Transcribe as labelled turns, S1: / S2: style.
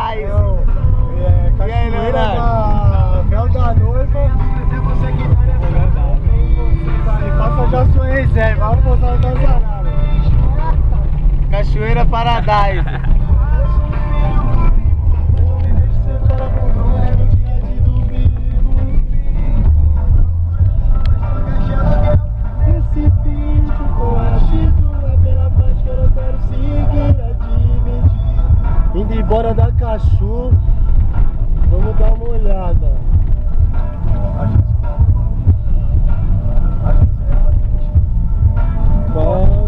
S1: Paradise.
S2: E aí, Leonardo? Véu da noiva. E faça já sua reserva, vamos posar na Zanara.
S1: Cachoeira Paradise.
S2: Esse bicho com a Chico é pela paz que eu não quero seguir admitir. Indo embora da Cachu, vamos dar uma olhada. Vamos.